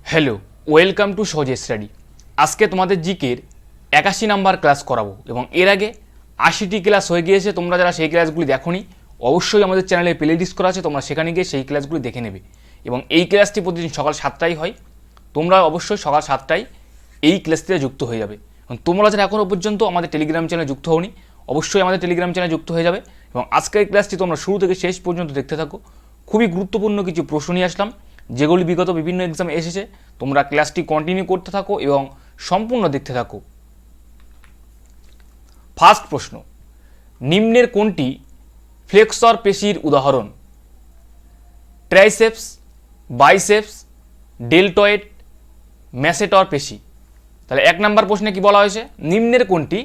Hello, welcome to সহজ study. আজকে তোমাদের জিকের 81 নাম্বার ক্লাস করাবো এবং এর আগে 80টি ক্লাস হয়ে গিয়েছে। তোমরা যারা সেই ক্লাসগুলি দেখোনি অবশ্যই আমাদের চ্যানেলে প্লে লিস্ট করা আছে, তোমরা সেখানে গিয়ে সেই ক্লাসগুলি দেখে নেবে। এবং এই ক্লাসটি প্রতিদিন সকাল 7টায় হয়, তোমরা অবশ্যই সকাল 7টায় এই ক্লাসটিতে যুক্ত হয়ে যাবে। এবং তোমরা যারা এখনও পর্যন্ত আমাদের টেলিগ্রাম চ্যানেলে যুক্ত হওনি অবশ্যই আমাদের টেলিগ্রাম চ্যানেলে যুক্ত হয়ে যাবে। এবং আজকের ক্লাসটি তোমরা শুরু থেকে শেষ পর্যন্ত দেখতে থাকো। খুবই গুরুত্বপূর্ণ কিছু প্রশ্ন নিয়ে আসলাম যেগুলি বিগত বিভিন্ন এক্সামে এসেছে। তোমরা ক্লাসটি কন্টিনিউ করতে থাকো এবং সম্পূর্ণ দেখতে থাকো। ফার্স্ট প্রশ্ন, নিম্নের কোনটি ফ্লেক্সর পেশির উদাহরণ? ট্রাইসেপস, বাইসেপস, ডেলটয়েড, ম্যাসেটর পেশি। তাহলে 1 নম্বর প্রশ্নে কি বলা হয়েছে? নিম্নের কোনটি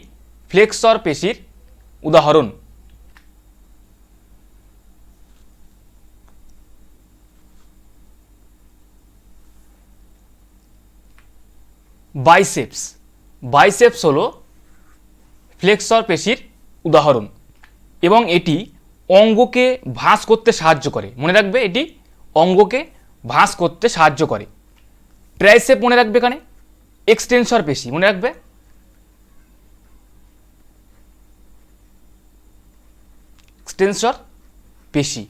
ফ্লেক্সর পেশির উদাহরণ? বাইসেপস। বাইসেপস হলো ফ্লেক্সর পেশির উদাহরণ এবং এটি অঙ্গকে ভাঁজ করতে সাহায্য করে। মনে রাখবে, এটি অঙ্গকে ভাঁজ করতে সাহায্য করে। ট্রাইসেপ মনে রাখবে, এখানে এক্সটেনসর পেশি মনে রাখবে। এক্সটেনসর পেশি।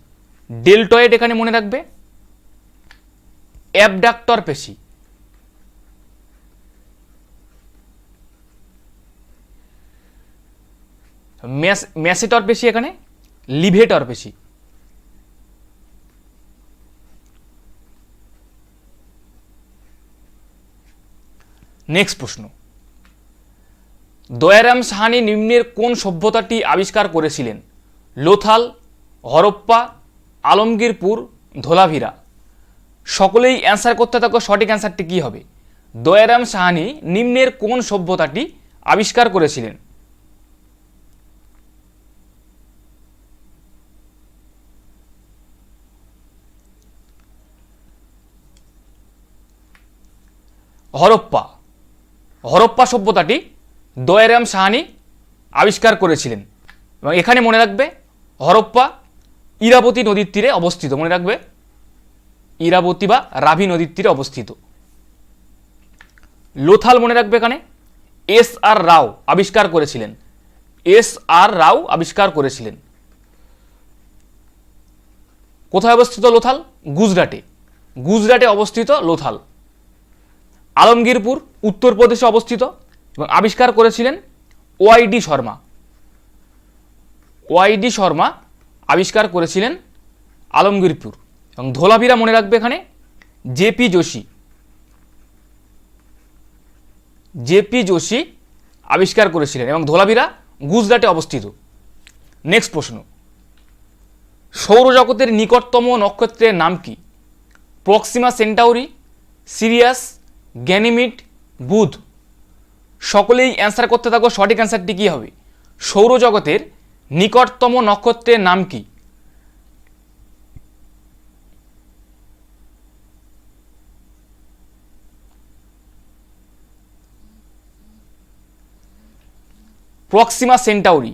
ডেলটয়েড এখানে মনে রাখবে অ্যাবডাক্টর পেশি। ম্যাসেটর পেশি এখানে লিভেটর পেশি। নেক্সট প্রশ্ন, দয়ারাম সাহানি নিম্নের কোন সভ্যতাটি আবিষ্কার করেছিলেন? লোথাল, হরপ্পা, আলমগীরপুর, ধোলাভিরা। সকলেই অ্যান্সার করতে থাকো, সঠিক অ্যান্সারটি কী হবে? দয়ারাম সাহানি নিম্নের কোন সভ্যতাটি আবিষ্কার করেছিলেন? হরপ্পা। হরপ্পা সভ্যতাটি দয়ারাম সাহানি আবিষ্কার করেছিলেন এবং এখানে মনে রাখবে হরপ্পা ইরাবতী নদীর তীরে অবস্থিত। মনে রাখবে ইরাবতী বা রাভি নদীর তীরে অবস্থিত। লোথাল মনে রাখবে এখানে S.R. রাও আবিষ্কার করেছিলেন। S.R. রাও আবিষ্কার করেছিলেন। কোথায় অবস্থিত লোথাল? গুজরাটে। গুজরাটে অবস্থিত লোথাল। আলমগীরপুর উত্তরপ্রদেশে অবস্থিত এবং আবিষ্কার করেছিলেন ওয়াইডি শর্মা। ওয়াইডি শর্মা আবিষ্কার করেছিলেন আলমগীরপুর। এবং ধোলাভিরা মনে রাখবে এখানে জেপি যোশী। জেপি যোশী আবিষ্কার করেছিলেন এবং ধোলাভিরা গুজরাটে অবস্থিত। নেক্সট প্রশ্ন, সৌরজগতের নিকটতম নক্ষত্রের নাম কি? প্রক্সিমা সেন্টাউরি, সিরিয়াস, গ্যানিমিড, বুধ। সকলেই অ্যান্সার করতে থাকো, সঠিক অ্যান্সারটি কী হবে? সৌরজগতের নিকটতম নক্ষত্রের নাম কি? Proxima Centauri.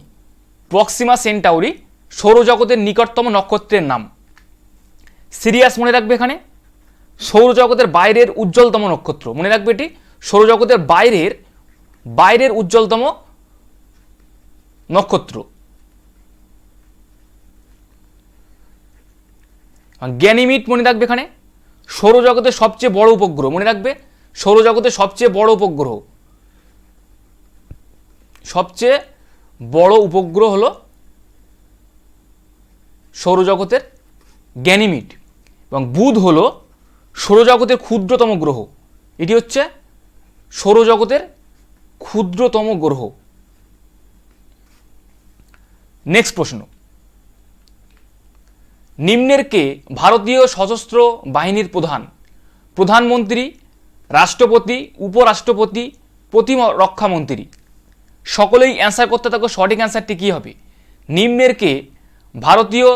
প্রক্সিমা সেন্টাউরি সৌরজগতের নিকটতম নক্ষত্রের নাম। সিরিয়াস মনে রাখবে এখানে সৌরজগতের বাইরের উজ্জ্বলতম নক্ষত্র। মনে রাখবে এটি সৌরজগতের বাইরের উজ্জ্বলতম নক্ষত্র। গ্যানিমিড মনে রাখবে এখানে সৌরজগতের সবচেয়ে বড় উপগ্রহ। মনে রাখবে সৌরজগতের সবচেয়ে বড় উপগ্রহ। সবচেয়ে বড় উপগ্রহ হলো সৌরজগতের গ্যানিমিড এবং বুধ হলো সৌরজগতের ক্ষুদ্রতম গ্রহ। এটি হচ্ছে সৌরজগতের ক্ষুদ্রতম গ্রহ। নেক্সট প্রশ্ন, নিম্নের কে ভারতীয় সশস্ত্র বাহিনীর প্রধান? প্রধানমন্ত্রী, রাষ্ট্রপতি, উপরাষ্ট্রপতি, প্রতিরক্ষামন্ত্রী। সকলেই অ্যান্সার করতে থাকো, সঠিক অ্যান্সারটি কী হবে? নিম্নের কে ভারতীয়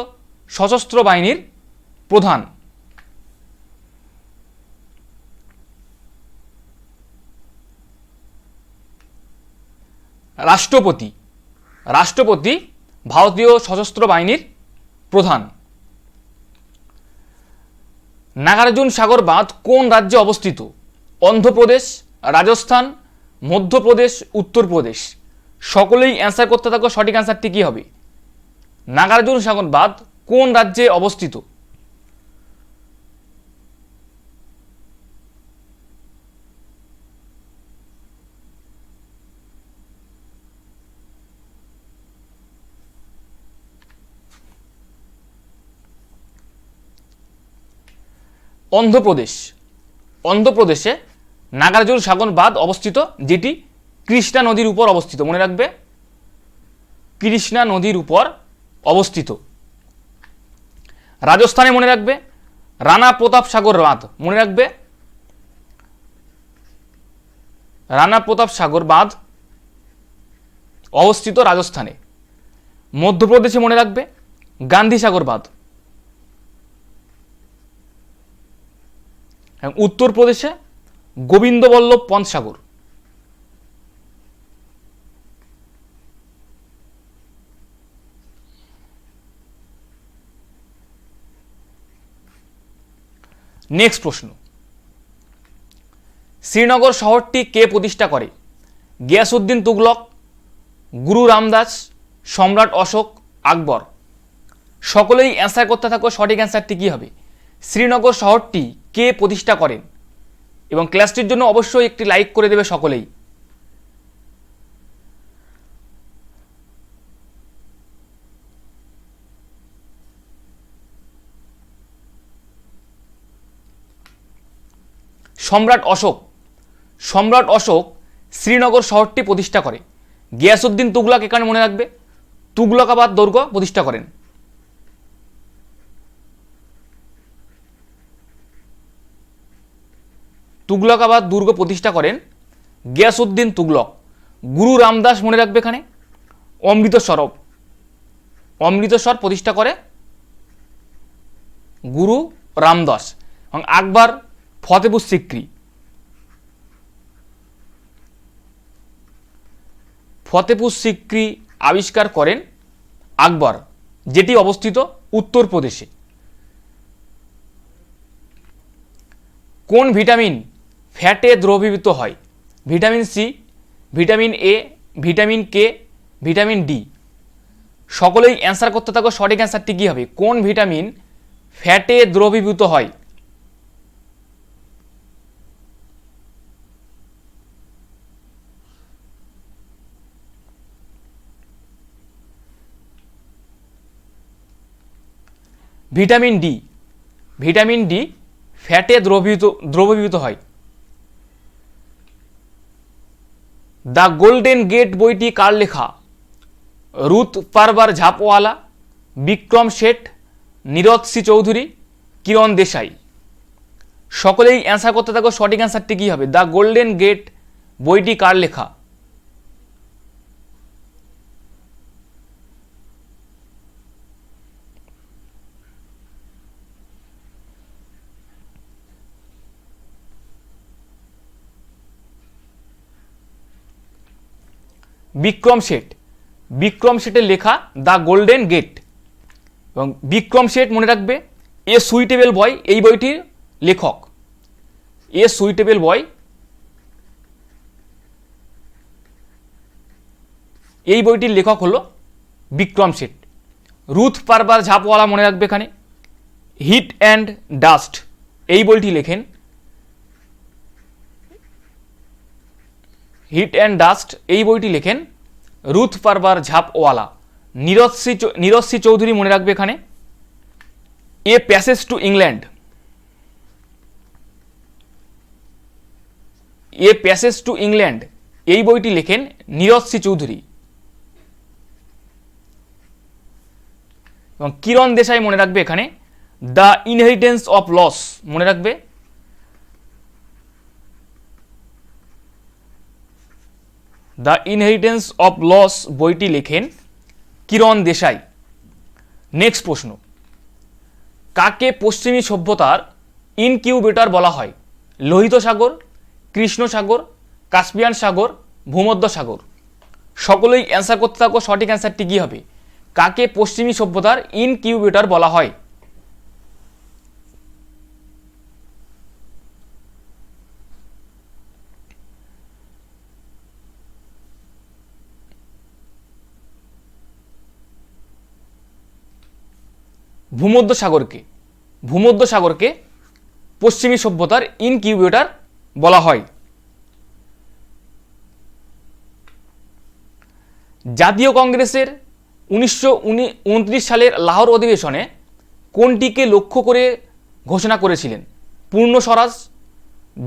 সশস্ত্র বাহিনীর প্রধান? রাষ্ট্রপতি। রাষ্ট্রপতি ভারতীয় সশস্ত্র বাহিনীর প্রধান। নাগার্জুন সাগর বাঁধ কোন রাজ্যে অবস্থিত? অন্ধ্রপ্রদেশ, রাজস্থান, মধ্যপ্রদেশ, উত্তরপ্রদেশ। সকলেই অ্যান্সার করতে থাকো, সঠিক অ্যান্সারটি কী হবে? নাগার্জুন সাগর বাঁধ কোন রাজ্যে অবস্থিত? অন্ধ্রপ্রদেশ। অন্ধ্রপ্রদেশে নাগার্জুন সাগর বাঁধ অবস্থিত, যেটি কৃষ্ণা নদীর উপর অবস্থিত। মনে রাখবে, কৃষ্ণা নদীর উপর অবস্থিত। রাজস্থানে মনে রাখবে রানা প্রতাপ সাগর বাঁধ। মনে রাখবে রানা প্রতাপ সাগর বাঁধ অবস্থিত রাজস্থানে। মধ্যপ্রদেশে মনে রাখবে গান্ধী সাগর বাঁধ। এবং উত্তরপ্রদেশে গোবিন্দবল্লভ পন্ত সাগর। নেক্সট প্রশ্ন, শ্রীনগর শহরটি কে প্রতিষ্ঠা করে? গিয়াসউদ্দিন তুগলক, গুরু রামদাস, সম্রাট অশোক, আকবর। সকলেই অ্যান্সার করতে থাকো, সঠিক অ্যান্সারটি কী হবে? শ্রীনগর শহরটি কে প্রতিষ্ঠা করেন? এবং ক্লাসটির জন্য অবশ্যই একটি লাইক করে দেবে সকলেই। সম্রাট অশোক। সম্রাট অশোক শ্রীনগর শহরটি প্রতিষ্ঠা করে। গিয়াসউদ্দিন তুগলক, এখানে মনে রাখবে তুগলকাবাদ দুর্গ প্রতিষ্ঠা করেন। তুগলকাবাদ দুর্গ প্রতিষ্ঠা করেন গিয়াসউদ্দিন তুগলক। গুরু রামদাস মনে রাখবে এখানে অমৃতসর। অমৃতসর প্রতিষ্ঠা করে গুরু রামদাস। এবং আকবর ফতেপুর সিক্রি। ফতেপুর সিক্রি আবিষ্কার করেন আকবর, যেটি অবস্থিত উত্তরপ্রদেশে। কোন ভিটামিন ফ্যাটে দ্রবীভূত হয়? Vitamin C, vitamin A, vitamin K, vitamin D. সকলেই অ্যান্সার করতে থাকো, সঠিক অ্যান্সারটি কী হবে? কোন ভিটামিন ফ্যাটে দ্রবীভূত হয়? Vitamin D. ভিটামিন ডি ফ্যাটে দ্রবীভূত হয়। দ্য গোল্ডেন গেট বইটি কার লেখা? রুথ পারবার ঝাপওয়ালা, বিক্রম শেঠ, নীরজ সি চৌধুরী, কিরণ দেশাই। সকলেই অ্যান্সার করতে থাকো, সঠিক অ্যান্সারটি কী হবে? দ্য গোল্ডেন গেট বইটি কার লেখা? বিক্রম শেঠ। বিক্রম শেঠের লেখা দ্য গোল্ডেন গেট। এবং বিক্রম শেঠ মনে রাখবে এ সুইটেবল বয়, এই বইটির লেখক। এ সুইটেবল বয়, এই বইটির লেখক হলো বিক্রম শেঠ। রুথ পারবার ঝাপওয়ালা মনে রাখবে এখানে হিট অ্যান্ড ডাস্ট, এই বইটি লেখেন। হিট অ্যান্ড ডাস্ট এই বইটি লেখেন রুথ পারবার ঝাপওয়ালা। নীরজ সি চৌধুরী মনে রাখবে এখানে a passage to England. A passage to England এই বইটি লেখেন নীরজ সি চৌধুরী। এবং কিরণ দেশাই মনে রাখবে এখানে দ্য ইনহেরিটেন্স অফ লস। মনে রাখবে দ্য ইনহেরিটেন্স অফ লস বইটি লেখেন কিরণ দেশাই। নেক্সট প্রশ্ন, কাকে পশ্চিমী সভ্যতার ইনকিউবেটর বলা হয়? লোহিত সাগর, কৃষ্ণ সাগর, কাস্পিয়ান সাগর, ভূমধ্য সাগর। সকলেই অ্যান্সার করতে থাকো, সঠিক অ্যান্সারটি কী হবে? কাকে পশ্চিমী সভ্যতার ইনকিউবেটর বলা হয়? ভূমধ্যসাগরকে পশ্চিমী সভ্যতার ইনকিউবেটর বলা হয়। জাতীয় কংগ্রেসের 1929 সালের লাহোর অধিবেশনে কোনটিকে লক্ষ্য করে ঘোষণা করেছিলেন? পূর্ণ স্বরাজ,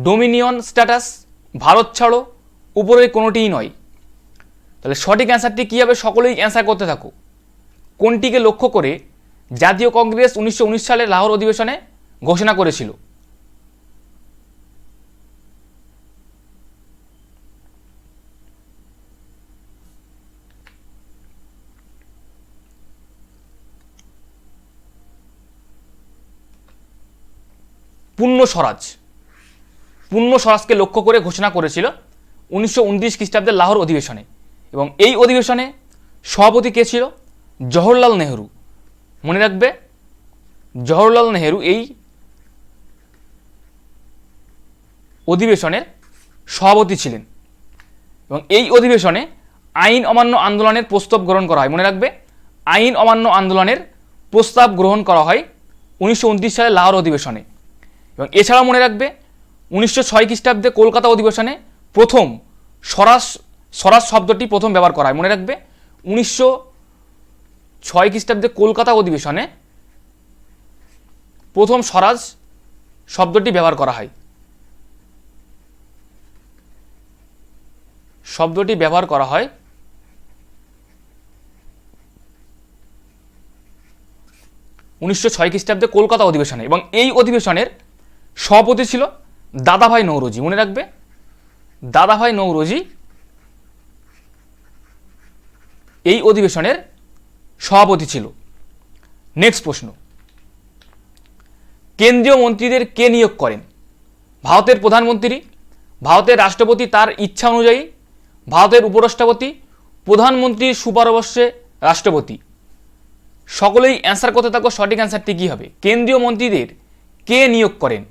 ডোমিনিয়ন স্ট্যাটাস, ভারত ছাড়ো, উপরের কোনোটিই নয়। তাহলে সঠিক অ্যান্সারটি কী হবে? সকলেই অ্যান্সার করতে থাকো। কোনটিকে লক্ষ্য করে জাতীয় কংগ্রেস 1919 সালের লাহোর অধিবেশনে ঘোষণা করেছিল? পূর্ণ স্বরাজকে লক্ষ্য করে ঘোষণা করেছিল 1929 খ্রিস্টাব্দের লাহোর অধিবেশনে। এবং এই অধিবেশনে সভাপতি কে ছিল? জওহরলাল নেহরু। মনে রাখবে, জওহরলাল নেহরু এই অধিবেশনের সভাপতি ছিলেন। এবং এই অধিবেশনে আইন অমান্য আন্দোলনের প্রস্তাব গ্রহণ করা হয়। মনে রাখবে, আইন অমান্য আন্দোলনের প্রস্তাব গ্রহণ করা হয় 1929 সালের লাহোর অধিবেশনে। এবং এছাড়াও মনে রাখবে 1906 খ্রিস্টাব্দে কলকাতা অধিবেশনে প্রথম স্বরাজ শব্দটি প্রথম ব্যবহার করা হয়। মনে রাখবে, 1906 খ্রিস্টাব্দে কলকাতা অধিবেশনে প্রথম স্বরাজ শব্দটি ব্যবহার করা হয়। শব্দটি ব্যবহার করা হয় 1906 খ্রিস্টাব্দে কলকাতা অধিবেশনে। এবং এই অধিবেশনের সভাপতি ছিল দাদাভাই নৌরোজি। মনে রাখবে, দাদাভাই নৌরোজি এই অধিবেশনের সভাপতি ছিল। নেক্সট প্রশ্ন, কেন্দ্রীয় মন্ত্রীদের কে নিয়োগ করেন? ভারতের প্রধানমন্ত্রী, ভারতের রাষ্ট্রপতি তার ইচ্ছা অনুযায়ী, ভারতের উপরাষ্ট্রপতি, প্রধানমন্ত্রীর সুপরামর্শে রাষ্ট্রপতি। সকলেই অ্যান্সার করতে থাকো। সঠিক অ্যান্সারটি কী হবে? কেন্দ্রীয় মন্ত্রীদের কে নিয়োগ করেন?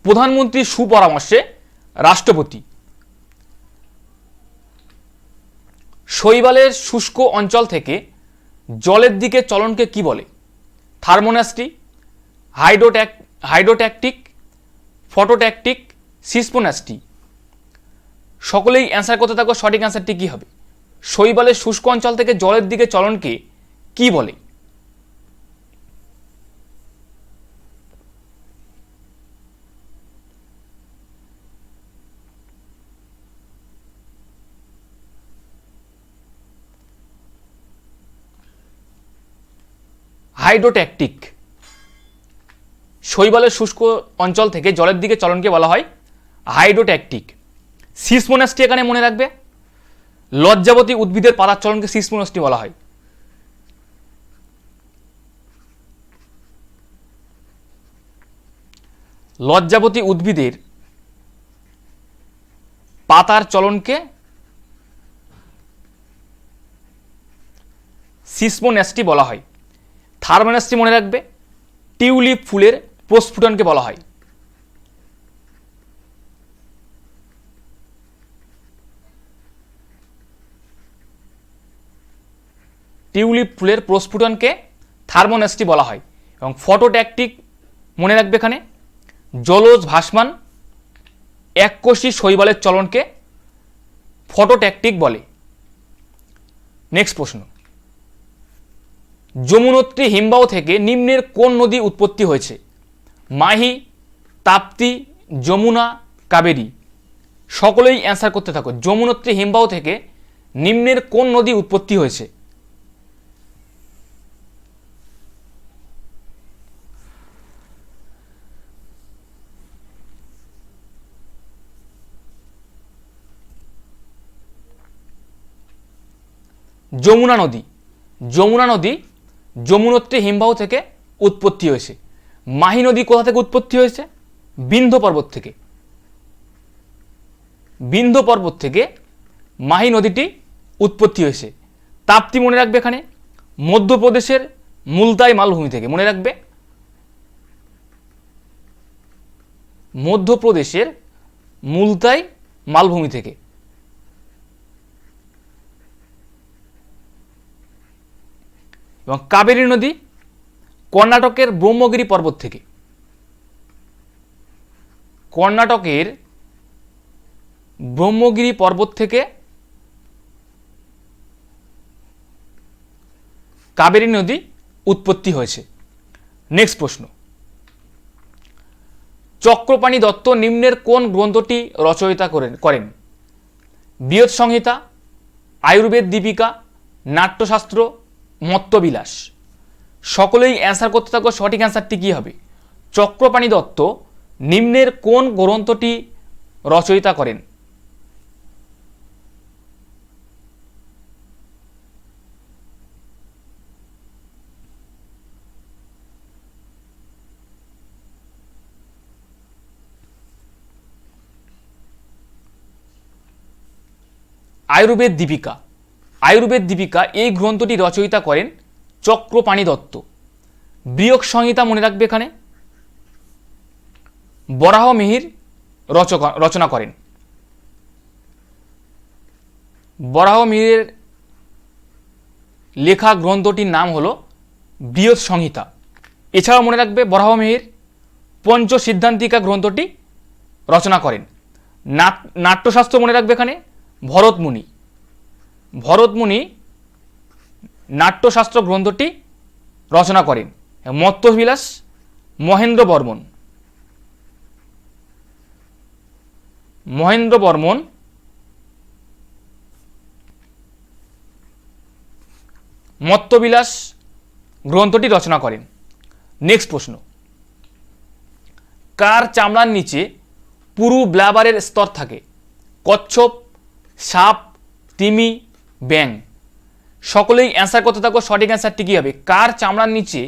প্রধানমন্ত্রীর সুপরামর্শে রাষ্ট্রপতি। শৈবালের শুষ্ক অঞ্চল থেকে জলের দিকে চলনকে কি বলে? থার্মোনাস্টি, হাইড্রোট্যাকটিক, ফটোট্যাকটিক, সিসমোনাস্টি। সকলেই অ্যান্সার করতে থাকো। সঠিক অ্যান্সারটি কী হবে? শৈবালের শুষ্ক অঞ্চল থেকে জলের দিকে চলনকে কি বলে? হাইড্রোট্যাকটিক। শৈবালের শুষ্ক অঞ্চল থেকে জলের দিকে চলনকে বলা হয় হাইড্রোট্যাকটিক। সিসমোনাস্টি এখানে মনে রাখবে, লজ্জাবতী উদ্ভিদের পাতার চলনকে সিসমোনাস্টি বলা হয়। লজ্জাবতী উদ্ভিদের পাতার চলনকে সিসমোনাস্টি বলা হয়। থার্মোনাস্টি মনে রাখবে, টিউলিপ ফুলের প্রস্ফুটনকে বলা হয়। টিউলিপ ফুলের প্রস্ফুটনকে থার্মোনাস্টি বলা হয়। এবং ফটোট্যাকটিক মনে রাখবে, এখানে জলজ ভাসমান এককোষী শৈবালের চলনকে ফটোট্যাকটিক বলে। নেক্সট প্রশ্ন, যমুনোত্রী হিমবাহ থেকে নিম্নের কোন নদী উৎপত্তি হয়েছে? মাহি, তাপ্তি, যমুনা, কাবেরী। সকলেই অ্যান্সার করতে থাকো। যমুনোত্রী হিমবাহ থেকে নিম্নের কোন নদী উৎপত্তি হয়েছে? যমুনা নদী। যমুনা নদী যমুনোত্রী হিমবাহ থেকে উৎপত্তি হয়েছে। মাহি নদী কোথা থেকে উৎপত্তি হয়েছে? বিন্ধ্য পর্বত থেকে। বিন্ধ্য পর্বত থেকে মাহি নদীটি উৎপত্তি হয়েছে। তাপ্তি মনে রাখবে, এখানে মধ্যপ্রদেশের মুলতাই মালভূমি থেকে, মনে রাখবে মধ্যপ্রদেশের মুলতাই মালভূমি থেকে। এবং কাবেরী নদী কর্ণাটকের ব্রহ্মগিরি পর্বত থেকে। কর্ণাটকের ব্রহ্মগিরি পর্বত থেকে কাবেরী নদী উৎপত্তি হয়েছে। নেক্সট প্রশ্ন, চক্রপাণি দত্ত নিম্নের কোন গ্রন্থটি রচয়িতা করেন? বৃহৎ সংহিতা, আয়ুর্বেদ দীপিকা, নাট্যশাস্ত্র, মত্তবিলাস। সকলেই অ্যান্সার করতে থাকো, সঠিক অ্যান্সারটি কী হবে? চক্রপাণি দত্ত নিম্নের কোন গ্রন্থটি রচয়িতা করেন? আয়ুর্বেদ দীপিকা। আয়ুর্বেদ দীপিকা এই গ্রন্থটি রচয়িতা করেন চক্রপাণি দত্ত। বৃহৎ সংহিতা মনে রাখবে এখানে বরাহমিহির রচনা করেন। বরাহমিহিরের লেখা গ্রন্থটির নাম হলো বৃহৎ সংহিতা। এছাড়াও মনে রাখবে বরাহমিহির পঞ্চসিদ্ধান্তিকা গ্রন্থটি রচনা করেন। নাট্যশাস্ত্র মনে রাখবে এখানে ভরতমুনি। ভরতমুনি নাট্যশাস্ত্র গ্রন্থটি রচনা করেন। মত্তবিলাস মহেন্দ্র বর্মন। মহেন্দ্র বর্মন মত্তবিলাস গ্রন্থটি রচনা করেন। নেক্সট প্রশ্ন, কার চামড়ার নিচে পুরু ব্লাবারের স্তর থাকে? কচ্ছপ, সাপ, তিমি, ব্যাং। সকলেই অ্যান্সার করতে থাকো, সঠিক অ্যান্সারটি কী হবে? কার চামড়ার নিচে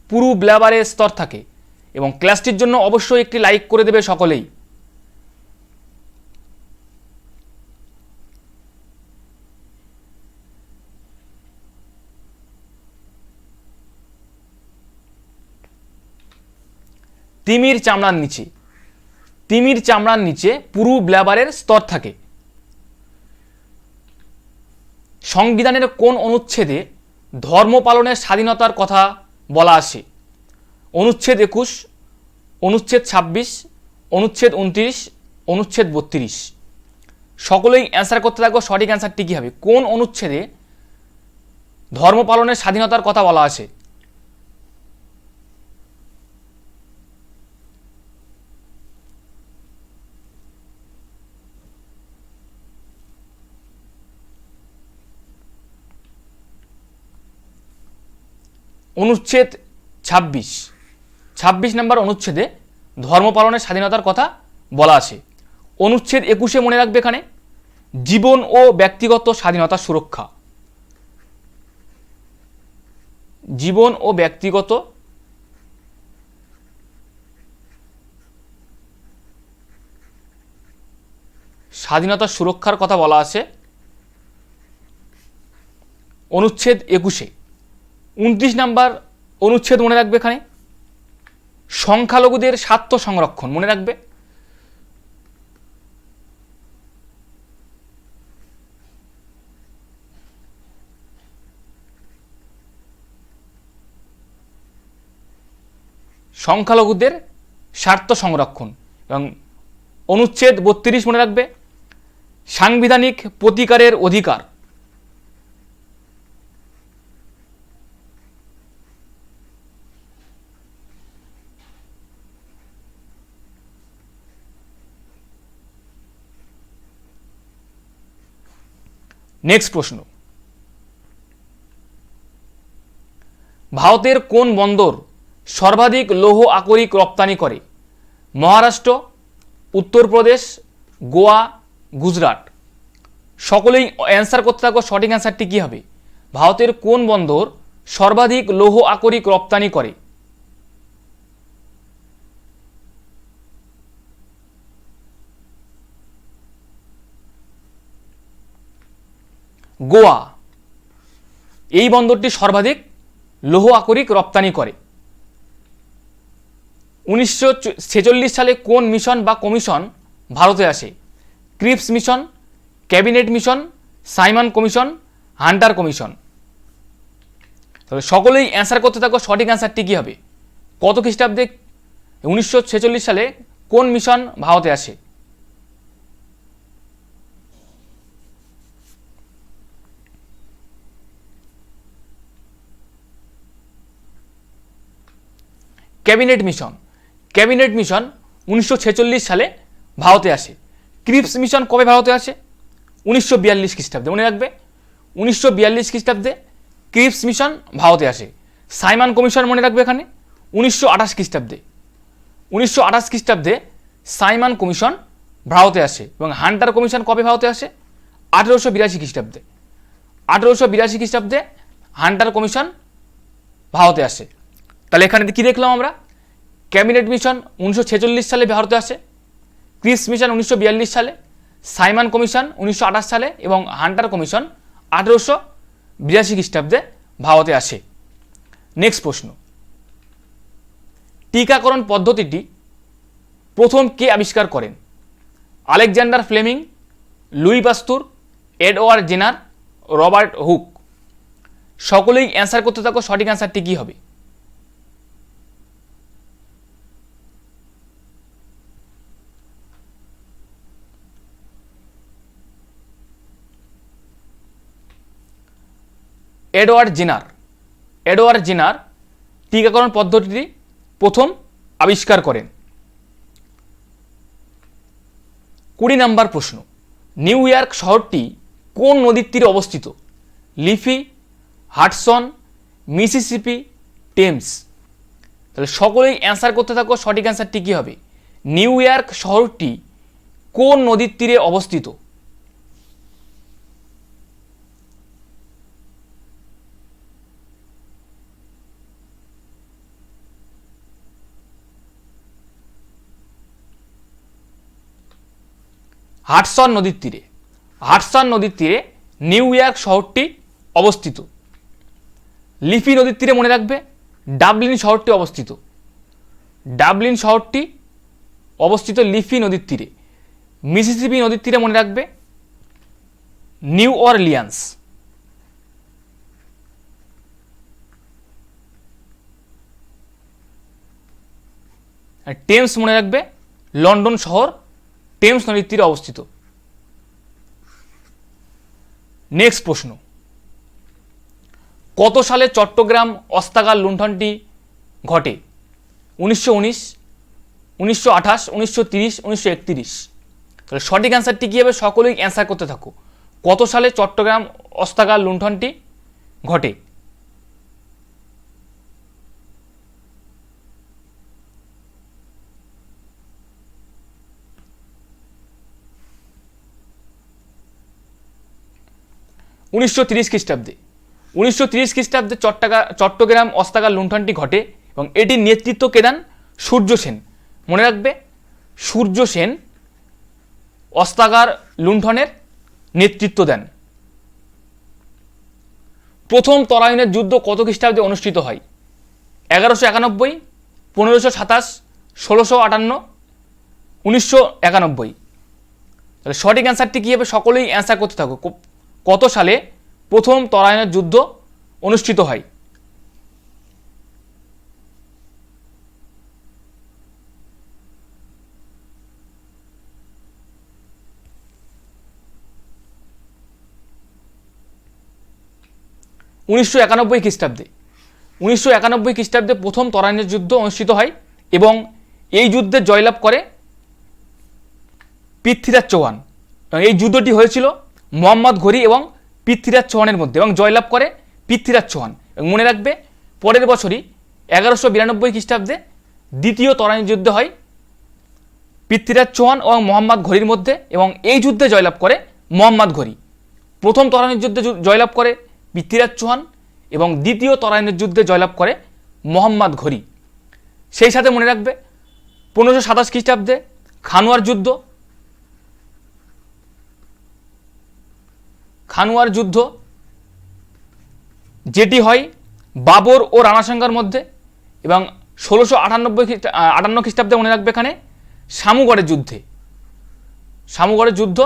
পুরু ব্লাবারের স্তর থাকে? এবং ক্লাসটির জন্য অবশ্যই একটি লাইক করে দেবে সকলেই। তিমির চামড়ার নিচে, তিমির চামড়ার নিচে পুরু ব্লাবারের স্তর থাকে। সংবিধানের কোন অনুচ্ছেদে ধর্ম পালনের স্বাধীনতার কথা বলা আছে? অনুচ্ছেদ 21, অনুচ্ছেদ 26, অনুচ্ছেদ 29, অনুচ্ছেদ 32। সকলেই অ্যান্সার করতে থাকবো, সঠিক অ্যান্সারটি কী হবে? কোন অনুচ্ছেদে ধর্ম পালনের স্বাধীনতার কথা বলা আছে? অনুচ্ছেদ 26। 26 নম্বর অনুচ্ছেদে ধর্ম পালনের স্বাধীনতার কথা বলা আছে। অনুচ্ছেদ 21 মনে রাখবে এখানে জীবন ও ব্যক্তিগত স্বাধীনতা সুরক্ষা। জীবন ও ব্যক্তিগত স্বাধীনতা সুরক্ষার কথা বলা আছে অনুচ্ছেদ 21। 29 নম্বর অনুচ্ছেদ মনে রাখবে এখানে সংখ্যালঘুদের স্বার্থ সংরক্ষণ, মনে রাখবে। সংখ্যালঘুদের স্বার্থ সংরক্ষণ। এবং অনুচ্ছেদ 32 মনে রাখবে সাংবিধানিক প্রতিকারের অধিকার। নেক্সট প্রশ্ন, ভারতের কোন বন্দর সর্বাধিক লৌহ আকরিক রপ্তানি করে? মহারাষ্ট্র, উত্তরপ্রদেশ, গোয়া, গুজরাট। সকলেই অ্যান্সার করতে থাকো, সঠিক অ্যান্সারটি কী হবে? ভারতের কোন বন্দর সর্বাধিক লৌহ আকরিক রপ্তানি করে? গোয়া। এই বন্দরটি সর্বাধিক লৌহ আকরিক রপ্তানি করে? 1946 সালে কোন মিশন বা কমিশন ভারতে আসে? Cripps mission, cabinet mission, Simon commission, Hunter commission. তবে সকলেই অ্যান্সার করতে থাকো, সঠিক অ্যান্সারটি কী হবে? কত খ্রিস্টাব্দে 1946 সালে কোন মিশন ভারতে আসে? Cabinet mission. ক্যাবিনেট মিশন 1946 সালে ভারতে আসে। ক্রিপস মিশন কবে ভারতে আসে? 1942 খ্রিস্টাব্দে, মনে রাখবে 1942 খ্রিস্টাব্দে ক্রিপস মিশন ভারতে আসে। সাইমন কমিশন মনে রাখবে এখানে 1928 খ্রিস্টাব্দে। 1928 খ্রিস্টাব্দে সাইমন কমিশন ভারতে আসে এবং হান্টার কমিশন কবে ভারতে আসে? 1882 খ্রিস্টাব্দে। 1882 খ্রিস্টাব্দে হান্টার কমিশন ভারতে আসে। তাহলে এখানে কি দেখলাম আমরা? ক্যাবিনেট মিশন 1946 সালে ভারতে আসে, ক্রিপস মিশন 1942 সালে, সাইমন কমিশন 1928 সালে এবং হান্টার কমিশন 1882 খ্রিস্টাব্দে ভারতে আসে। নেক্সট প্রশ্ন, টিকাকরণ পদ্ধতিটি প্রথম কে আবিষ্কার করেন? Alexander Fleming, Louis Pasteur, Edward Jenner, Robert Hooke. সকলেই অ্যান্সার করতে থাকো, সঠিক অ্যান্সারটি কী হবে? Edward Jenner. এডওয়ার্ড জেনার টিকাকরণ পদ্ধতিটি প্রথম আবিষ্কার করেন। 20 নম্বর প্রশ্ন, নিউ ইয়র্ক শহরটি কোন নদীর তীরে অবস্থিত? Leafy, Hudson, Mississippi, Thames. তাহলে সকলেই অ্যান্সার করতে থাকো, সঠিক অ্যান্সারটি কী হবে? নিউ ইয়র্ক শহরটি কোন নদীর তীরে অবস্থিত? হাডসন নদীর তীরে। হাডসন নদীর তীরে নিউ ইয়র্ক শহরটি অবস্থিত। লিফি নদীর তীরে মনে রাখবে ডাবলিন শহরটি অবস্থিত। ডাবলিন শহরটি অবস্থিত লিফি নদীর তীরে। মিসিসিপি নদীর তীরে মনে রাখবে নিউ অরলিয়ান্স। আর টেমস মনে রাখবে লন্ডন শহর টেমস নদীর তীরে অবস্থিত। নেক্সট প্রশ্ন, কত সালে চট্টগ্রাম অস্ত্রাগার লুণ্ঠনটি ঘটে? 1919, 1928, 1930, 1931। তাহলে সঠিক অ্যান্সারটি কী হবে? সকলেই অ্যান্সার করতে থাকো। কত সালে চট্টগ্রাম অস্ত্রাগার লুণ্ঠনটি ঘটে? উনিশশো 30 খ্রিস্টাব্দে। 1930 খ্রিস্টাব্দে চট্টগ্রাম অস্ত্রাগার লুণ্ঠনটি ঘটে এবং এটির নেতৃত্ব কে দেন? সূর্য সেন। মনে রাখবে সূর্য সেন অস্ত্রাগার লুণ্ঠনের নেতৃত্ব দেন। প্রথম তরাইনের যুদ্ধ কত খ্রিস্টাব্দে অনুষ্ঠিত হয়? 1191, 1527, 1658, 1991। তাহলে সঠিক অ্যান্সারটি কী হবে? সকলেই অ্যান্সার করতে থাকো। কত সালে প্রথম তরাইনের যুদ্ধ অনুষ্ঠিত হয়? উনিশশো 91 খ্রিস্টাব্দে। 1991 খ্রিস্টাব্দে প্রথম তরাইনের যুদ্ধ অনুষ্ঠিত হয় এবং এই যুদ্ধে জয়লাভ করে পৃথ্বীরাজ চৌহান। এই যুদ্ধটি হয়েছিল মোহাম্মদ ঘুরি এবং পৃথ্বীরাজ চৌহানের মধ্যে এবং জয়লাভ করে পৃথ্বীরাজ চৌহান। এবং মনে রাখবে পরের বছরই 1192 খ্রিস্টাব্দে দ্বিতীয় তরাইন যুদ্ধ হয় পৃথ্বীরাজ চৌহান এবং মোহাম্মদ ঘুরির মধ্যে এবং এই যুদ্ধে জয়লাভ করে মোহাম্মদ ঘুরি। প্রথম তরাইনের যুদ্ধে জয়লাভ করে পৃথ্বীরাজ চৌহান এবং দ্বিতীয় তরাইনের যুদ্ধে জয়লাভ করে মোহাম্মদ ঘুরি। সেই সাথে মনে রাখবে 1527 খ্রিস্টাব্দে খানুয়ার যুদ্ধ। খানুয়ার যুদ্ধ যেটি হয় বাবর ও রানা সাঙ্গার মধ্যে, এবং 1658 খ্রিস্টাব্দে মনে রাখবে এখানে শামুগড়ের যুদ্ধে। শামুগড়ের যুদ্ধ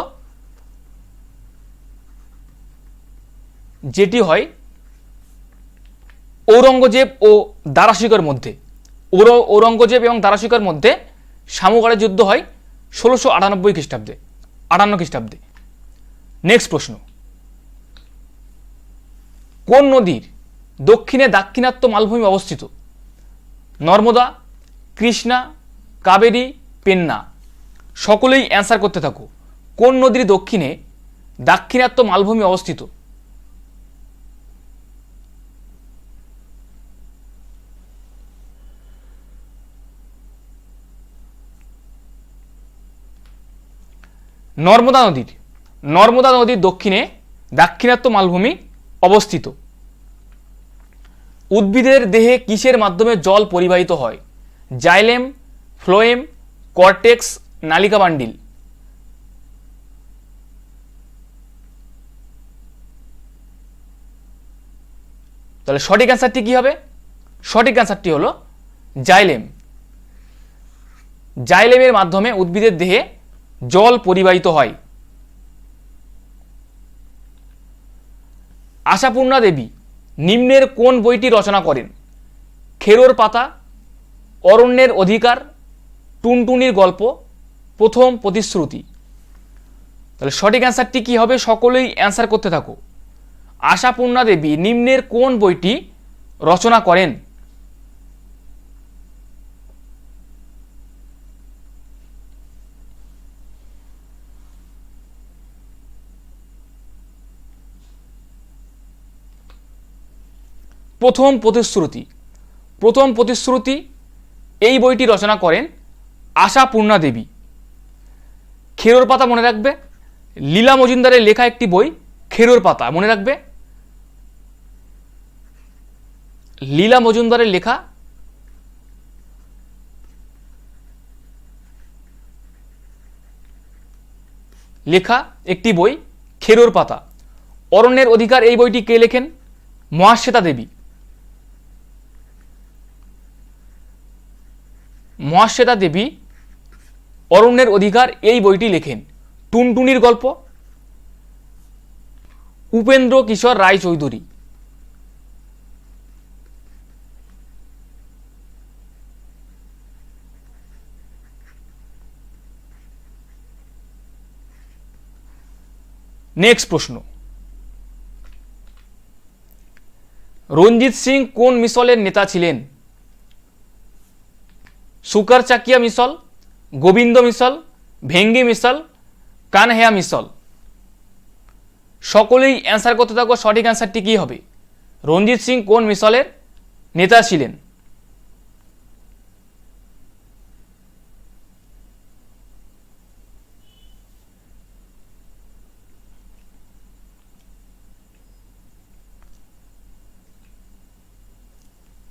যেটি হয় ঔরঙ্গজেব ও দারাশিকোর মধ্যে। ঔরঙ্গজেব এবং দারাশিকোর মধ্যে শামুগড়ের যুদ্ধ হয় 1698 খ্রিস্টাব্দে, 58 খ্রিস্টাব্দে। নেক্সট প্রশ্ন, কোন নদীর দক্ষিণে দাক্ষিণাত্য মালভূমি অবস্থিত? নর্মদা, কৃষ্ণা, কাবেরী, পেন্না। সকলেই অ্যান্সার করতে থাকো। কোন নদীর দক্ষিণে দাক্ষিণাত্য মালভূমি অবস্থিত? নর্মদা নদীর। নর্মদা নদীর দক্ষিণে দাক্ষিণাত্য মালভূমি অবস্থিত। উদ্ভিদের দেহে কিসের মাধ্যমে জল পরিবাহিত হয়? জাইলেম, ফ্লোয়েম, কর্টেক্স, নালিকা বান্ডিল। তাহলে সঠিক অ্যান্সারটি কি হবে? সঠিক অ্যান্সারটি হলো জাইলেম। জাইলেমের মাধ্যমে উদ্ভিদের দেহে জল পরিবাহিত হয়। আশাপূর্ণা দেবী নিম্নের কোন বইটি রচনা করেন? খেরোর পাতা, অরণ্যের অধিকার, টুনটুনির গল্প, প্রথম প্রতিশ্রুতি। তাহলে সঠিক অ্যান্সারটি কি হবে? সকলেই অ্যান্সার করতে থাকো। আশাপূর্ণা দেবী নিম্নের কোন বইটি রচনা করেন? প্রথম প্রতিশ্রুতি। প্রথম প্রতিশ্রুতি এই বইটি রচনা করেন আশাপূর্ণা দেবী। খেরোর পাতা মনে রাখবে, লীলা মজুমদারের লেখা একটি বই খেরোর পাতা, মনে রাখবে লীলা মজুমদারের লেখা একটি বই খেরোর পাতা। অরণ্যের অধিকার এই বইটি কে লেখেন? মহাশ্বেতা দেবী। মহাশ্বেতা দেবী অরণ্যের অধিকার এই বইটি লেখেন। টুনটুনির গল্প উপেন্দ্র কিশোর রায় চৌধুরী। নেক্সট প্রশ্ন, রঞ্জিত সিং কোন মিসলের নেতা ছিলেন? সুকার চাকিয়া মিসল, গোবিন্দ মিসল, ভেঙ্গি মিসল, কানহেয়া মিসল। সকলেই অ্যান্সার করতে থাকো। সঠিক অ্যান্সারটি কি হবে? রঞ্জিত সিং কোন মিসলের নেতা ছিলেন?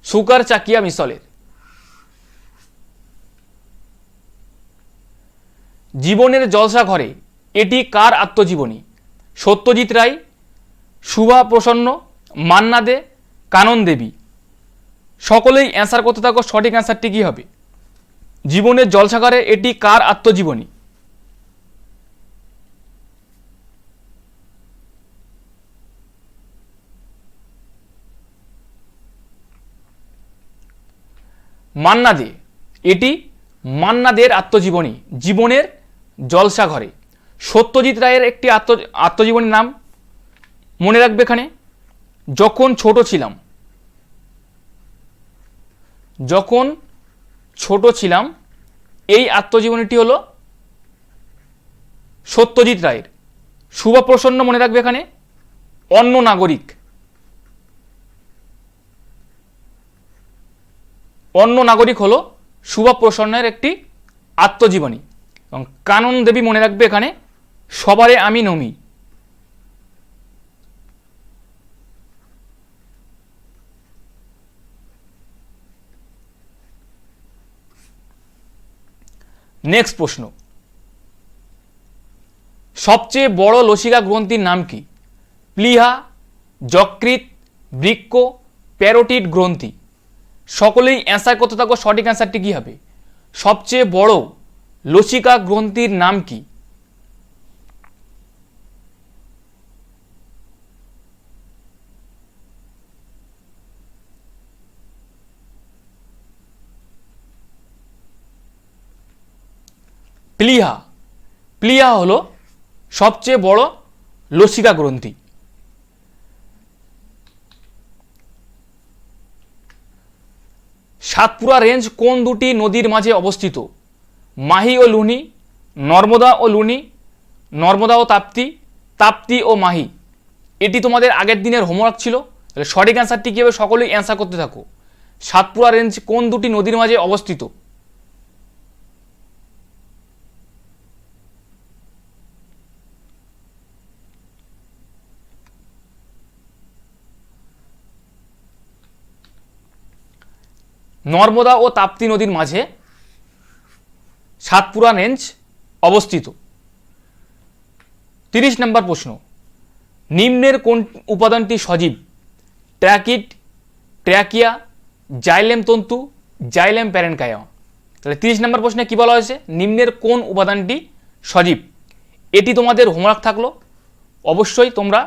সুকার চাকিয়া মিসলের। জীবনের জলসা ঘরে এটি কার আত্মজীবনী? সত্যজিৎ রায়, শুভা প্রসন্ন, মান্না দে, কানন দেবী। সকলেই অ্যান্সার করতে থাকো। সঠিক অ্যান্সারটি কি হবে? জীবনের জলসাঘরে এটি কার আত্মজীবনী? মান্না দে। এটি মান্না দের আত্মজীবনী, জীবনের জলসাঘরে। সত্যজিৎ রায়ের একটি আত্মজীবনীর নাম মনে রাখবে এখানে, যখন ছোট ছিলাম। যখন ছোট ছিলাম এই আত্মজীবনীটি হলো সত্যজিৎ রায়ের। শুভপ্রসন্ন মনে রাখবে এখানে, অন্য নাগরিক। অন্য নাগরিক হলো শুভপ্রসন্নের একটি আত্মজীবনী। এবং কানন দেবী মনে রাখবে এখানে, সবারে আমি নমি। নেক্সট প্রশ্ন, সবচেয়ে বড় লসিকা গ্রন্থির নাম কি? প্লীহা, যকৃৎ, বৃক্ক, প্যারোটিড গ্রন্থি? সকলেই অ্যান্সার করতে থাকো, সঠিক অ্যান্সারটি কী হবে? সবচেয়ে বড় লসিকা গ্রন্থির নাম কি? প্লিহা। প্লিহা হলো সবচেয়ে বড় লসিকা গ্রন্থি। সাতপুরা রেঞ্জ কোন দুটি নদীর মাঝে অবস্থিত? মাহি ও লুনি, নর্মদা ও লুনি, নর্মদা ও তাপ্তি, তাপ্তি ও মাহি। এটি তোমাদের আগের দিনের হোমওয়ার্ক ছিল। তাহলে সঠিক অ্যান্সারটি কী হবে? সকলেই অ্যান্সার করতে থাকো। সাতপুরা রেঞ্জ কোন দুটি নদীর মাঝে অবস্থিত? নর্মদা ও তাপ্তি নদীর মাঝে সাতপুরা রেঞ্জ অবস্থিত। 30 নম্বর প্রশ্ন, নিম্নের কোন উপাদানটি সজীব? ট্র্যাকিড, ট্র্যাকিয়া, জাইলেম তন্তু, জাইলেম প্যারেনকাইমা। তাহলে 30 নম্বর প্রশ্নে কি বলা হয়েছে? নিম্নের কোন উপাদানটি সজীব? এটি তোমাদের হোমওয়ার্ক থাকলো। অবশ্যই তোমরা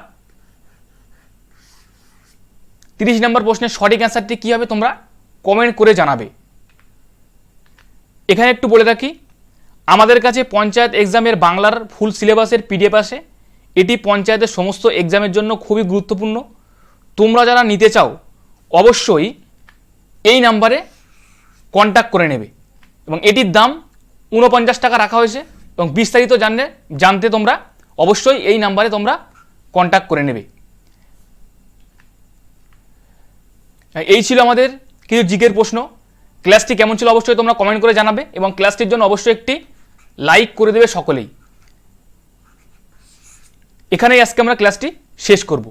30 নম্বর প্রশ্নের সঠিক অ্যান্সারটি কী হবে তোমরা কমেন্ট করে জানাবে। এখানে একটু বলে রাখি, আমাদের কাছে পঞ্চায়েত এক্সামের বাংলার ফুল সিলেবাসের পিডিএফ আসে। এটি পঞ্চায়েতের সমস্ত এক্সামের জন্য খুবই গুরুত্বপূর্ণ। তোমরা যারা নিতে চাও অবশ্যই এই নাম্বারে কন্ট্যাক্ট করে নেবে এবং এটির দাম 49 টাকা রাখা হয়েছে এবং বিস্তারিত জানতে তোমরা অবশ্যই এই নাম্বারে তোমরা কন্ট্যাক্ট করে নেবে। এই ছিল আমাদের কিছু জিকের প্রশ্ন। ক্লাসটি কেমন ছিল অবশ্যই তোমরা কমেন্ট করে জানাবে এবং ক্লাসটির জন্য অবশ্যই একটি লাইক করে দেবে সকলেই। এখানেই আজকে আমরা ক্লাসটি শেষ করব।